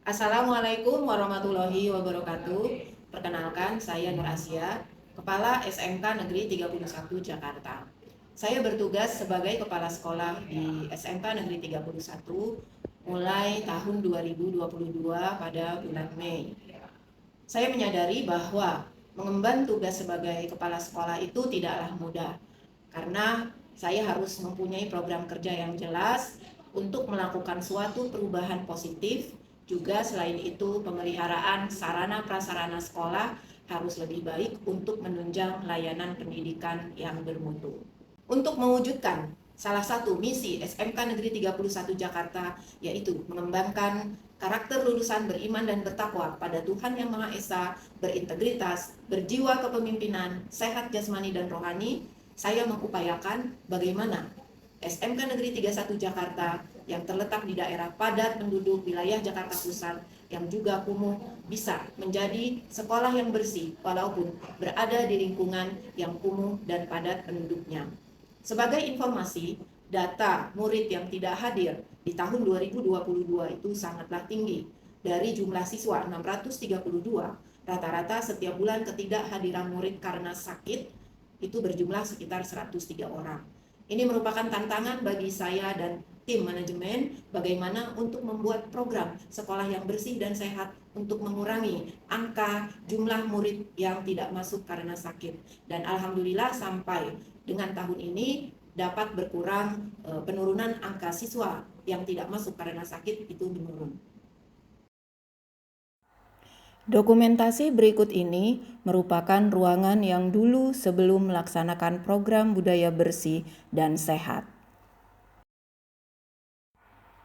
Assalamualaikum warahmatullahi wabarakatuh. Perkenalkan, saya Nur Asia, Kepala SMK Negeri 31 Jakarta. Saya bertugas sebagai Kepala Sekolah di SMK Negeri 31 mulai tahun 2022 pada bulan Mei. Saya menyadari bahwa mengemban tugas sebagai Kepala Sekolah itu tidaklah mudah, karena saya harus mempunyai program kerja yang jelas untuk melakukan suatu perubahan positif. Juga selain itu, pemeliharaan sarana prasarana sekolah harus lebih baik untuk menunjang layanan pendidikan yang bermutu. Untuk mewujudkan salah satu misi SMK Negeri 31 Jakarta, yaitu mengembangkan karakter lulusan beriman dan bertakwa pada Tuhan Yang Maha Esa, berintegritas, berjiwa kepemimpinan, sehat jasmani dan rohani, saya mengupayakan bagaimana SMK Negeri 31 Jakarta yang terletak di daerah padat penduduk wilayah Jakarta Pusat yang juga kumuh bisa menjadi sekolah yang bersih walaupun berada di lingkungan yang kumuh dan padat penduduknya. Sebagai informasi, data murid yang tidak hadir di tahun 2022 itu sangatlah tinggi. Dari jumlah siswa 632, rata-rata setiap bulan ketidakhadiran murid karena sakit itu berjumlah sekitar 103 orang. Ini merupakan tantangan bagi saya dan tim manajemen bagaimana untuk membuat program sekolah yang bersih dan sehat untuk mengurangi angka jumlah murid yang tidak masuk karena sakit. Dan alhamdulillah sampai dengan tahun ini dapat berkurang, penurunan angka siswa yang tidak masuk karena sakit itu menurun. Dokumentasi berikut ini merupakan ruangan yang dulu sebelum melaksanakan program budaya bersih dan sehat.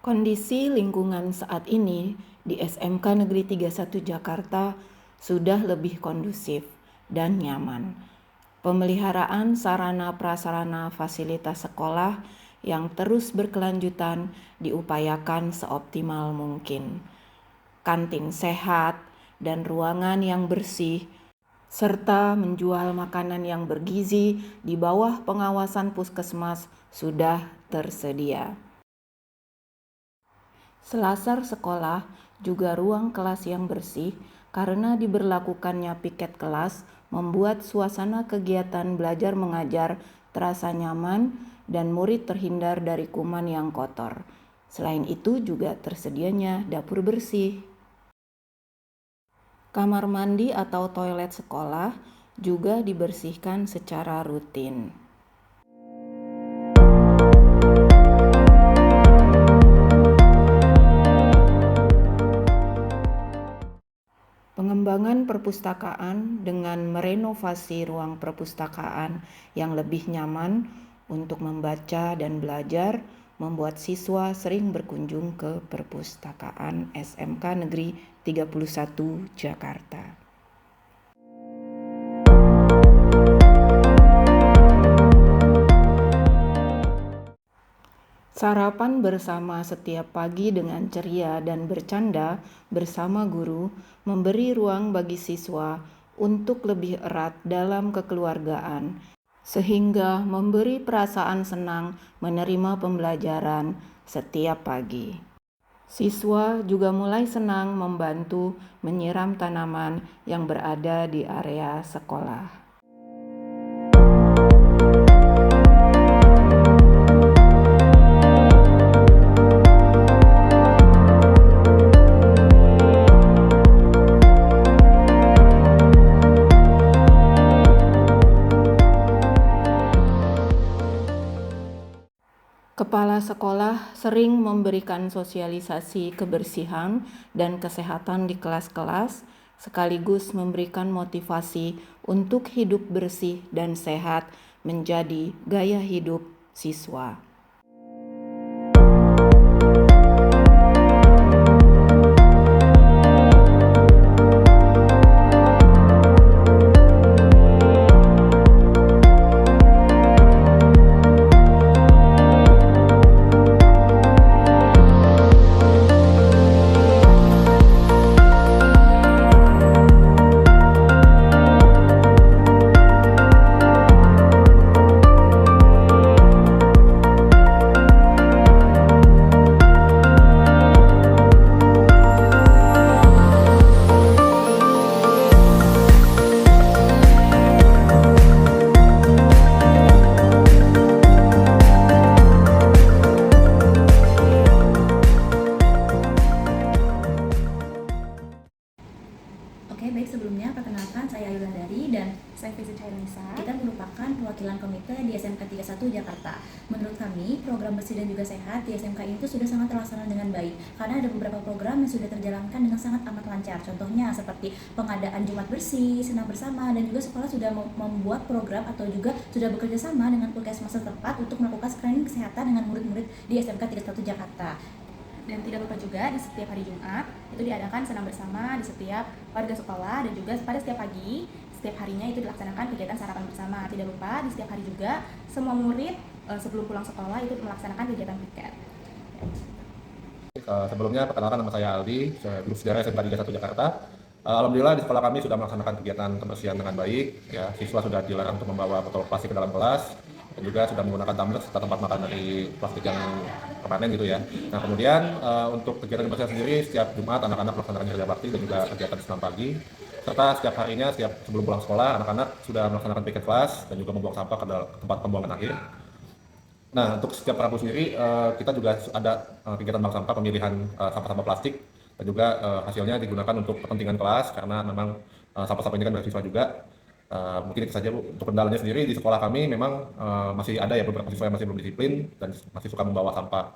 Kondisi lingkungan saat ini di SMK Negeri 31 Jakarta sudah lebih kondusif dan nyaman. Pemeliharaan sarana prasarana fasilitas sekolah yang terus berkelanjutan diupayakan seoptimal mungkin. Kantin sehat dan ruangan yang bersih, serta menjual makanan yang bergizi di bawah pengawasan puskesmas sudah tersedia. Selasar sekolah juga ruang kelas yang bersih karena diberlakukannya piket kelas membuat suasana kegiatan belajar mengajar terasa nyaman dan murid terhindar dari kuman yang kotor. Selain itu juga tersedianya dapur bersih. Kamar mandi atau toilet sekolah juga dibersihkan secara rutin. Pengembangan perpustakaan dengan merenovasi ruang perpustakaan yang lebih nyaman untuk membaca dan belajar membuat siswa sering berkunjung ke perpustakaan SMK Negeri 31 Jakarta. Sarapan bersama setiap pagi dengan ceria dan bercanda bersama guru memberi ruang bagi siswa untuk lebih erat dalam kekeluargaan, sehingga memberi perasaan senang menerima pembelajaran setiap pagi. Siswa juga mulai senang membantu menyiram tanaman yang berada di area sekolah. Kepala sekolah sering memberikan sosialisasi kebersihan dan kesehatan di kelas-kelas, sekaligus memberikan motivasi untuk hidup bersih dan sehat menjadi gaya hidup siswa. saya Ayu Dari dan saya Fizi Chainisa. Kita merupakan perwakilan komite di SMK 31 Jakarta. Menurut kami, program bersih dan juga sehat di SMK ini sudah sangat terlaksana dengan baik karena ada beberapa program yang sudah terjalankan dengan sangat amat lancar. Contohnya seperti pengadaan Jumat bersih, senam bersama, dan juga sekolah sudah membuat program atau juga sudah bekerja sama dengan puskesmas setempat untuk melakukan screening kesehatan dengan murid-murid di SMK 31 Jakarta. Dan tidak lupa juga di setiap hari Jumat itu diadakan senam bersama di setiap warga sekolah, dan juga pada setiap pagi setiap harinya itu dilaksanakan kegiatan sarapan bersama. Tidak lupa di setiap hari juga semua murid sebelum pulang sekolah itu melaksanakan kegiatan piket. Sebelumnya perkenalkan, nama saya Aldi, guru sejarah SMK 31 Jakarta. Alhamdulillah di sekolah kami sudah melaksanakan kegiatan kebersihan dengan baik. Ya, siswa sudah dilarang untuk membawa botol plastik ke dalam kelas, dan juga sudah menggunakan tumbler serta tempat makan dari plastik yang permanen gitu ya. Nah kemudian untuk kegiatan kebersihan sendiri, setiap Jumat anak-anak melaksanakan kerja bakti dan juga kegiatan senam pagi. Serta setiap harinya, setiap sebelum pulang sekolah, anak-anak sudah melaksanakan piket kelas dan juga membuang sampah ke tempat pembuangan akhir. Nah, untuk setiap kampus sendiri, kita juga ada kegiatan bank sampah, pemilihan sampah-sampah plastik, dan juga hasilnya digunakan untuk kepentingan kelas, karena memang sampah-sampah ini kan bersifat juga. Mungkin itu saja Bu. Untuk kendalanya sendiri di sekolah kami memang masih ada ya beberapa siswa yang masih belum disiplin dan masih suka membawa sampah,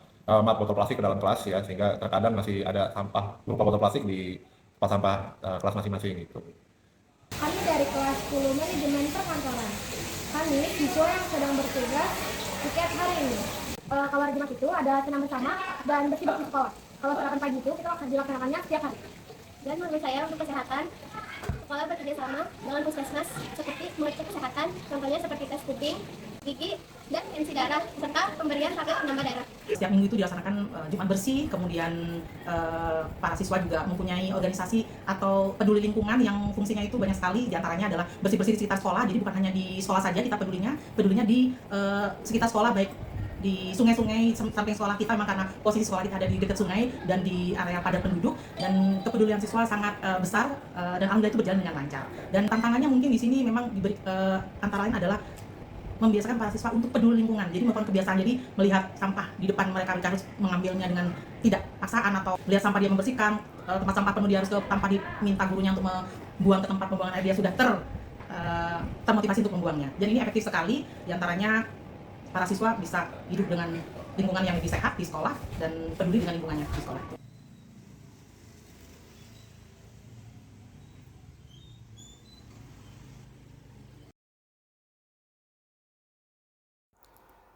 botol plastik ke dalam kelas ya, sehingga terkadang masih ada sampah berupa botol plastik di tempat sampah kelas masing-masing gitu. Kami dari kelas 10 manajemen perkantoran. Kami siswa yang sedang bertugas setiap hari ini. Kalau hari Jumat itu ada senam bersama dan bersih-bersih sekolah. Kalau sarapan pagi itu kita akan dilaksanakannya setiap hari. Dan menurut saya untuk kesehatan, sekolah bekerja sama dengan puskesmas seperti mengecek kesehatan, contohnya seperti tes kuping, gigi, dan tensi darah, serta pemberian tablet penambah darah. Setiap minggu itu dilaksanakan Jumat bersih, kemudian para siswa juga mempunyai organisasi atau peduli lingkungan yang fungsinya itu banyak sekali. Di antaranya adalah bersih-bersih di sekitar sekolah, jadi bukan hanya di sekolah saja kita pedulinya di sekitar sekolah, baik di sungai-sungai samping sekolah kita, memang karena posisi sekolah kita ada di dekat sungai dan di area padat penduduk, dan kepedulian siswa sangat besar, dan alhamdulillah itu berjalan dengan lancar. Dan tantangannya mungkin di sini memang diberi antara lain adalah membiasakan para siswa untuk peduli lingkungan. Jadi merupakan kebiasaan, jadi melihat sampah di depan mereka harus mengambilnya dengan tidak paksaan, atau melihat sampah dia membersihkan tempat sampah penuh dia harus tanpa diminta gurunya untuk membuang ke tempat pembuangan air, dia sudah termotivasi untuk membuangnya. Dan ini efektif sekali, diantaranya para siswa bisa hidup dengan lingkungan yang lebih sehat di sekolah dan peduli dengan lingkungannya di sekolah.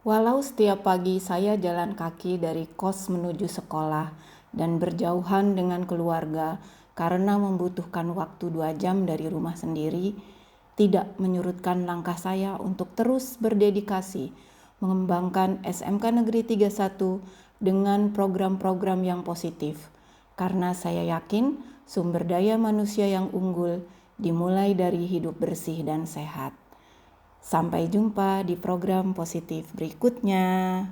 Walau setiap pagi saya jalan kaki dari kos menuju sekolah dan berjauhan dengan keluarga karena membutuhkan waktu 2 jam dari rumah sendiri, tidak menyurutkan langkah saya untuk terus berdedikasi mengembangkan SMK Negeri 31 dengan program-program yang positif. Karena saya yakin sumber daya manusia yang unggul dimulai dari hidup bersih dan sehat. Sampai jumpa di program positif berikutnya.